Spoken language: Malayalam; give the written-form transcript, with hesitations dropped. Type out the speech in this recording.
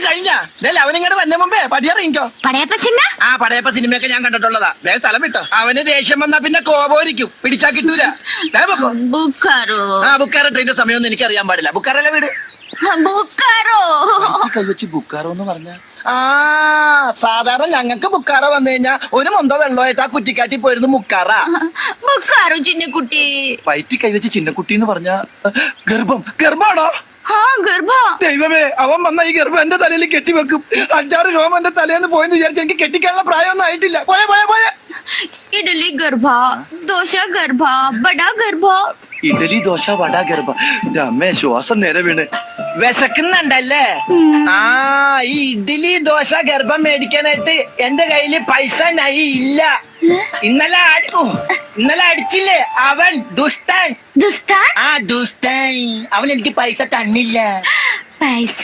കഴിഞ്ഞ അവനിങ്ങോട്ട് വന്ന മുമ്പേ പടിയറിയിക്കോ. പടയപ്പ സിനിമയൊക്കെ ഞാൻ കണ്ടിട്ടുള്ളതാ. വേഗം സ്ഥലം വിട്ടോ. അവന് ദേഷ്യം വന്നാ പിന്നെ കോപോരിക്കും, പിടിച്ചാ കിട്ടൂല. ബുക്കാറോ ട്രെയിന്റെ സമയമൊന്നും എനിക്ക് അറിയാൻ പാടില്ല. ബുക്കാറല്ലേ വീട്? കൈവച്ച് ബുക്കാറോ എന്ന് പറഞ്ഞ സാധാരണ ഞങ്ങൾക്ക് ബുക്കാറ വന്നു കഴിഞ്ഞാ ഒരു മൊന്തോ വെള്ളമായിട്ട് ആ കുറ്റിക്കാട്ടി പോയിരുന്നു മുക്കാറ. ചിന്നക്കുട്ടി വയറ്റി കൈവച്ച് ചിന്നക്കുട്ടി എന്ന് പറഞ്ഞ ഗർഭാണോ? ദൈവമേ, അവൻ വന്ന ഈ ഗർഭം എന്റെ തലയിൽ കെട്ടിവെക്കും. 5-6 രോമം എന്റെ തലേന്ന് പോയെന്ന് വിചാരിച്ചു. എനിക്ക് കെട്ടിക്കാനുള്ള പ്രായമൊന്നും ആയിട്ടില്ല. പോയ ഇഡലി ഗർഭ, ദോശ ഗർഭ, ബട ഗർഭ. ഇഡലി ദോശ വട ഗർഭ. അമ്മേ, ശ്വാസം നേരെ വീണ്. വിശക്കുന്നുണ്ടല്ലേ? ഈ ഇഡലി ദോശ ഗർഭം മേടിക്കാനായിട്ട് എന്റെ കയ്യില് പൈസ ഇല്ല. ഇന്നലെ അടിച്ചില്ലേ അവൻ ദുഷ്ടൻ. അവൻ എനിക്ക് പൈസ തന്നില്ല. പൈസ